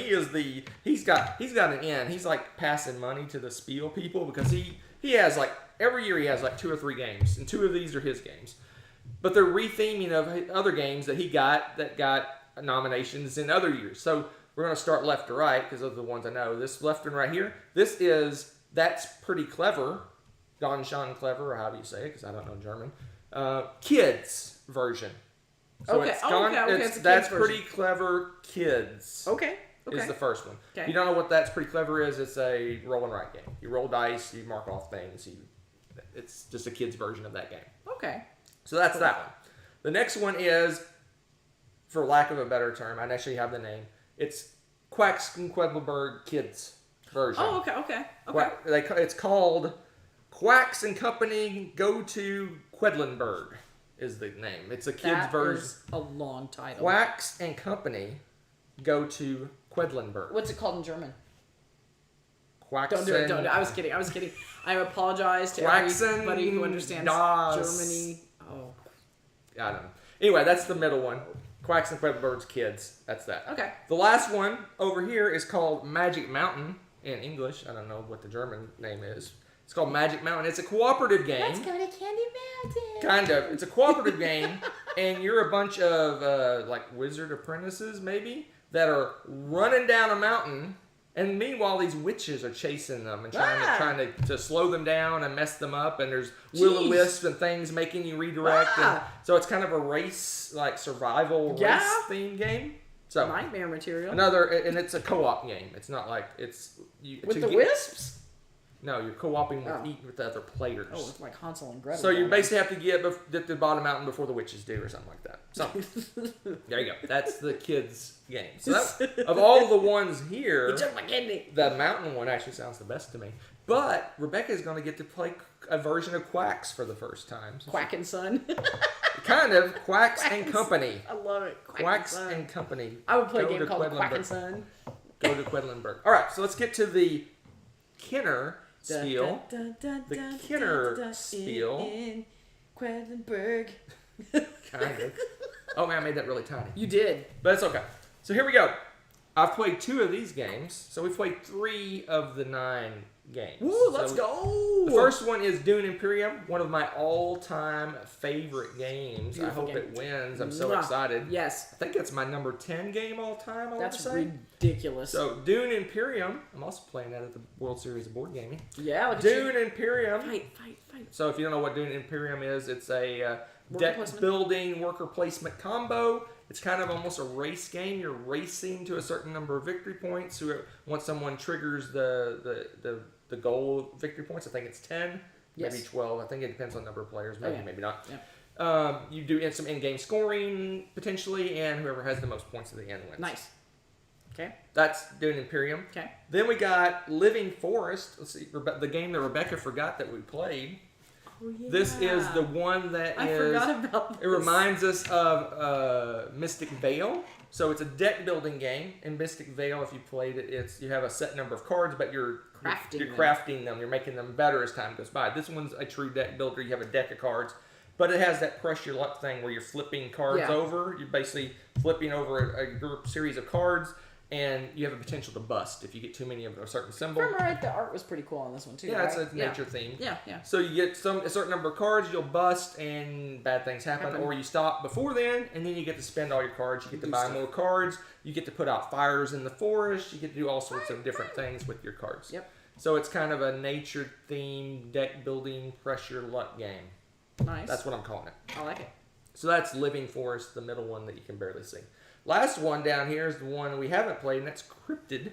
he's got an in. He's like passing money to the Spiel people because he has like every year he has like 2 or 3 games, and 2 of these are his games. But they're retheming of other games that he got nominations in other years. So we're going to start left to right because those are the ones I know. This left one right here. This is That's Pretty Clever. Ganz schön clever, or how do you say it? Because I don't know German. Kids version. So okay. It's That's Pretty Clever Kids. Okay. Is the first one. Okay. If you don't know what That's Pretty Clever is, it's a roll and write game. You roll dice, you mark off things. It's just a kid's version of that game. Okay. So that's that one. The next one is, for lack of a better term, I actually have the name. It's Quaxenquedlinburg Kids version. Oh, okay. It's called Quacks and Company Go to Quedlinburg is the name. It's a kids version. Is a long title. Quacks and Company Go to Quedlinburg. What's it called in German? Quacks. Don't do it. I was kidding. I apologize to everybody who understands Germany. Oh. I don't know. Anyway, that's the middle one. Quacks and Quedlinburg's Kids. That's that. Okay. The last one over here is called Magic Mountain in English. I don't know what the German name is. It's called Magic Mountain. It's a cooperative game. Let's go to Candy Mountain. Kind of. It's a cooperative game, and you're a bunch of like wizard apprentices, maybe, that are running down a mountain. And meanwhile, these witches are chasing them and trying to slow them down and mess them up. And there's will-o-wisps and things making you redirect. And so it's kind of a race, like survival race theme game. So nightmare material. And it's a co-op game. It's not like with the wisps. No, you're co-oping with the other players. Oh, it's like Hansel and Gretel. So you basically have to get to the bottom mountain before the witches do, or something like that. So there you go. That's the kids' game. So of all the ones here, the mountain one actually sounds the best to me. But Rebecca is going to get to play a version of Quacks for the first time. Quack and Son. Kind of Quacks and Company. I love it. Quacks and Company. I would play a game called Quack and Son. Go to Quedlinburg. All right, so let's get to the Kinderspiel. The Kinderspiel. In Quedlinburg. Kind of. Oh man, I made that really tiny. You did. But it's okay. So here we go. I've played 2 of these games. So we've played 3 of the 9 games. Woo, let's go. The first one is Dune Imperium, one of my all-time favorite games. Beautiful I hope game. it wins. I'm so excited. Yes. I think it's my number 10 game all time, That's say. ridiculous. So Dune Imperium, I'm also playing that at the World Series of Board Gaming. Yeah, look at Dune Imperium. Fight. So if you don't know what Dune Imperium is, it's a deck building worker placement combo. It's kind of almost a race game. You're racing to a certain number of victory points. Once someone triggers the goal victory points, I think it's 10, maybe 12. I think it depends on the number of players. Maybe not. Yeah. You do some in-game scoring potentially, and whoever has the most points at the end wins. Nice. Okay. That's Dune Imperium. Okay. Then we got Living Forest. Let's see, the game that Rebecca forgot that we played. Oh, yeah. This is the one that I forgot about this. It reminds us of Mystic Vale. So it's a deck building game. In Mystic Vale, if you played it, you have a set number of cards, but you're crafting them. You're making them better as time goes by. This one's a true deck builder. You have a deck of cards, but it has that press your luck thing where you're flipping cards over. You're basically flipping over a series of cards. and you have a potential to bust if you get too many of a certain symbol. If I'm right, the art was pretty cool on this one too. Yeah, right? it's a nature theme. Yeah. So you get a certain number of cards, you'll bust, and bad things happen. Or you stop before then, and then you get to spend all your cards. You get to buy more cards. You get to put out fires in the forest. You get to do all sorts of different things with your cards. Yep. So it's kind of a nature themed deck building pressure luck game. Nice. That's what I'm calling it. I like it. So that's Living Forest, the middle one that you can barely see. Last one down here is the one we haven't played, and that's Cryptid.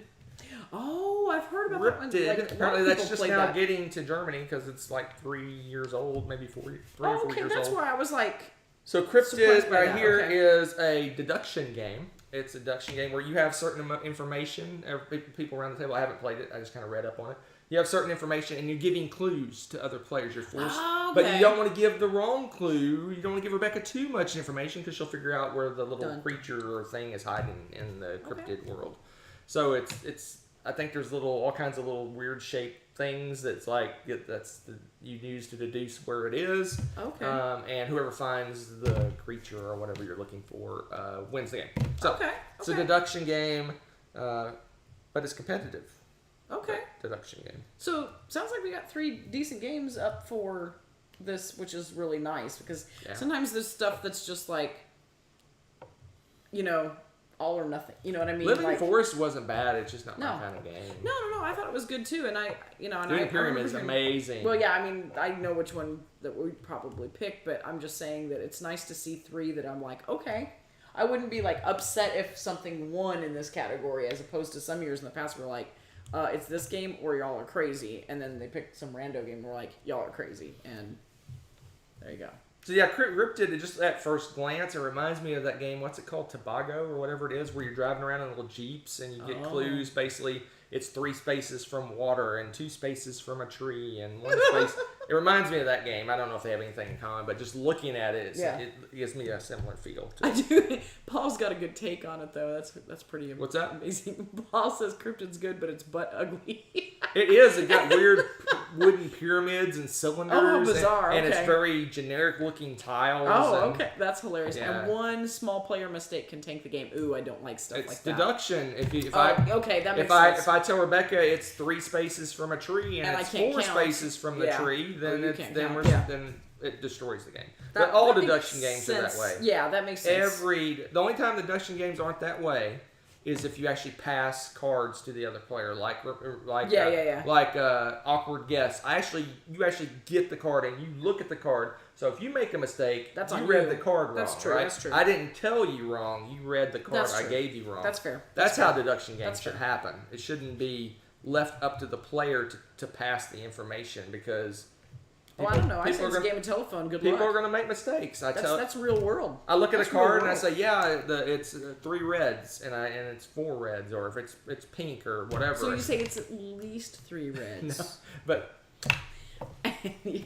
Oh, I've heard about that one. Cryptid. Apparently that's just now getting to Germany because it's like 3 years old, maybe 3 or 4 years old. Okay, that's why I was like... So Cryptid right here is a deduction game. It's a deduction game where you have certain information. People around the table, I haven't played it. I just kind of read up on it. You have certain information, and you're giving clues to other players. You're forced, but you don't want to give the wrong clue. You don't want to give Rebecca too much information because she'll figure out where the little creature or thing is hiding in the cryptid world. So it's. I think there's all kinds of little weird shaped things that's like you use to deduce where it is. Okay. And whoever finds the creature or whatever you're looking for wins the game. So it's a deduction game, but it's competitive. Okay. Deduction game. So sounds like we got 3 decent games up for this, which is really nice because sometimes there's stuff that's just like, all or nothing. You know what I mean? Living Forest wasn't bad. It's just not my kind of game. No. I thought it was good too, and Doing Pyramid is amazing. Well, yeah. I mean, I know which one that we'd probably pick, but I'm just saying that it's nice to see 3 that I'm like, okay. I wouldn't be like upset if something won in this category, as opposed to some years in the past where like. It's this game or y'all are crazy, and then they picked some rando game and we're like, y'all are crazy, and there you go. So yeah, Cryptid, just at first glance, it reminds me of that game, what's it called, Tobago or whatever it is, where you're driving around in little jeeps and you get clues. Basically, it's 3 spaces from water and 2 spaces from a tree and 1 space. It reminds me of that game. I don't know if they have anything in common, but just looking at it, it gives me a similar feel to it. I do. Paul's got a good take on it, though. That's pretty amazing. What's that? Amazing. Paul says Cryptid's good, but it's butt ugly. It is. It got weird wooden pyramids and cylinders. Oh, bizarre. And it's very generic looking tiles. Oh, okay. That's hilarious. Yeah. And 1 small player mistake can tank the game. Ooh, I don't like stuff like that. It's deduction. That makes sense. If I tell Rebecca it's 3 spaces from a tree and it's 4 spaces from the tree, then it destroys the game. But all deduction games are that way. Yeah, that makes sense. The only time deduction games aren't that way is if you actually pass cards to the other player, like awkward guess. You actually get the card and you look at the card. So if you make a mistake, you read the card wrong. That's true. Right? That's true. I didn't tell you wrong. You read the card I gave you wrong. That's fair. That's how deduction games should happen. It shouldn't be left up to the player to pass the information because. I don't know. I say it's a game of telephone. Good luck. People are going to make mistakes. That's real world. I look at a card and I say, it's 3 reds and it's 4 reds, or if it's pink or whatever. So you say it's at least 3 reds. No, but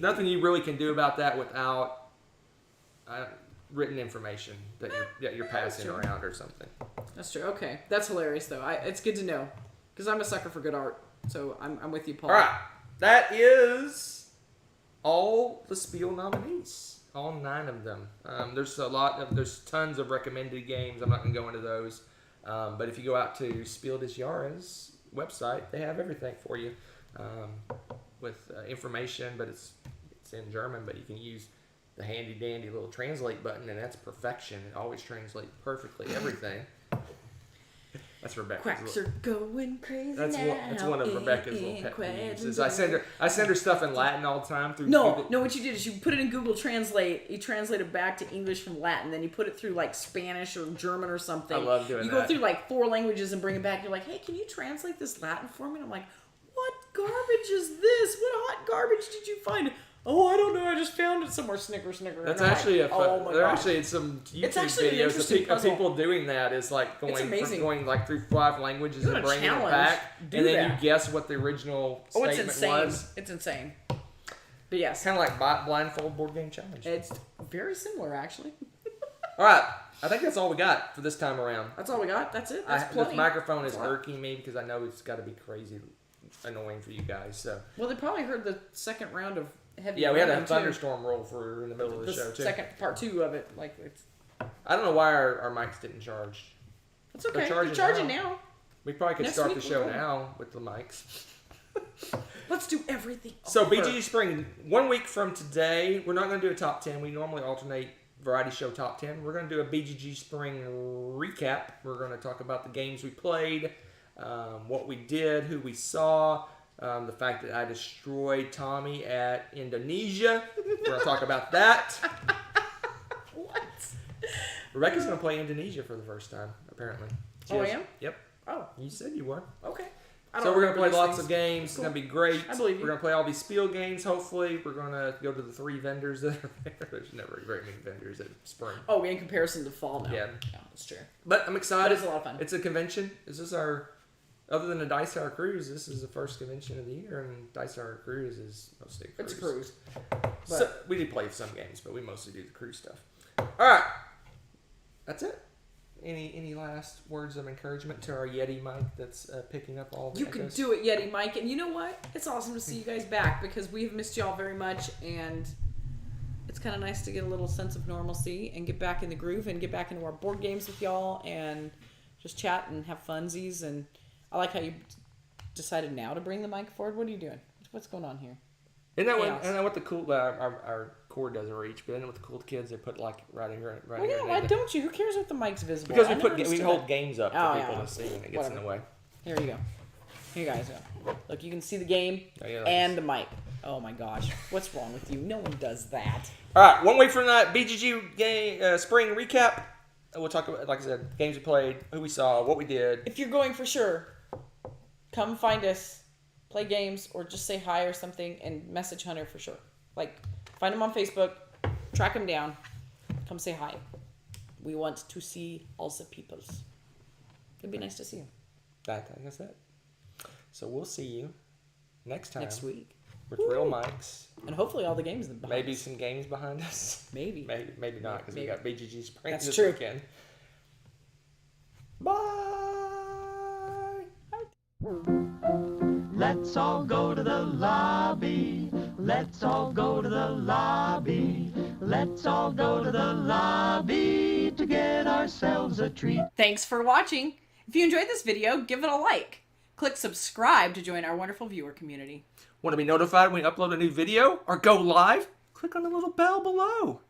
nothing you really can do about that without written information that you're passing around or something. That's true. Okay, that's hilarious though. It's good to know because I'm a sucker for good art. So I'm with you, Paul. All right, that is. All the Spiel nominees, all 9 of them. There's tons of recommended games. I'm not going to go into those. But if you go out to Spiel des Jahres website, they have everything for you with information, but it's in German, but you can use the handy dandy little translate button, and that's perfection. It always translates perfectly everything. That's Rebecca's. Quacks are going crazy that's now. That's one of Rebecca's little pet peeves. I send her stuff in Latin all the time through Google. No, what you did is you put it in Google Translate, you translate it back to English from Latin, then you put it through like Spanish or German or something. I love doing that. You go through like 4 languages and bring it back. You're like, hey, can you translate this Latin for me? And I'm like, what garbage is this? What hot garbage did you find? Oh, I don't know. I just found it somewhere. Snicker. That's actually actually some YouTube videos of people doing that. Is like going like through 5 languages and bringing it back, and then you guess what the original statement was. It's insane. But yes, kind of like blindfold board game challenge. It's very similar, actually. All right, I think that's all we got for this time around. That's all we got. That's it. That's plenty. This microphone is irking me because I know it's got to be crazy annoying for you guys. So well, they probably heard the second round of. We had a thunderstorm roll for in the middle of the show too. Second part 2 of it, I don't know why our mics didn't charge. That's okay. They're charging now. We probably could Next start week the show we'll go. now with the mics. Let's do everything. So over. BGG Spring, 1 week from today, we're not going to do a top 10. We normally alternate variety show top 10. We're going to do a BGG Spring recap. We're going to talk about the games we played, what we did, who we saw, the fact that I destroyed Tommy at Indonesia. We're going to talk about that. What? Rebecca's going to play Indonesia for the first time, apparently. I am? Yep. Oh, You said you were. okay. So we're going to play lots of games. Cool. It's going to be great. I believe you. We're going to play all these Spiel games, hopefully. We're going to go to the 3 vendors that are there. There's never very many vendors at Spring. Oh, in comparison to fall now. Yeah. That's true. But I'm excited. It's a lot of fun. It's a convention. This is our, other than the Dice Tower Cruise, this is the first convention of the year, and Dice Tower Cruise is mostly a cruise. It's a cruise. So we do play some games, but we mostly do the cruise stuff. All right. That's it. Any last words of encouragement to our Yeti mic that's picking up all the You can echoes? do it, Yeti Mike. And you know what? It's awesome to see you guys back because we've missed y'all very much. And it's kind of nice to get a little sense of normalcy and get back in the groove and get back into our board games with y'all and just chat and have funsies. And I like how you decided now to bring the mic forward. What are you doing? What's going on here? Isn't that what the cool, our cord doesn't reach, but isn't it with the cool kids, they put like right here, right Well, here. yeah, why don't you? Who cares if the mic's visible? Because I we never we understood hold that. games up for Oh, people yeah. to see and it gets in the way. Here you go. Here you guys go. Look, you can see the game Oh, yeah, and the mic. Oh my gosh. What's wrong with you? No one does that. All right, 1 week from that BGG game spring recap. We'll talk about, like I said, games we played, who we saw, what we did. If you're going for sure, come find us, play games, or just say hi or something and message Hunter for sure. Like, find him on Facebook, track him down, come say hi. We want to see all the peoples. It'd be nice to see you. I think that's it. So we'll see you next time. Next week. With real mics. And hopefully all the games behind Maybe us. some games behind us. Maybe. Maybe not, because we got BGG Spring That's this true. weekend. Bye! Let's all go to the lobby. Let's all go to the lobby. Let's all go to the lobby to get ourselves a treat. Thanks for watching. If you enjoyed this video, give it a like. Click subscribe to join our wonderful viewer community. Want to be notified when we upload a new video or go live? Click on the little bell below.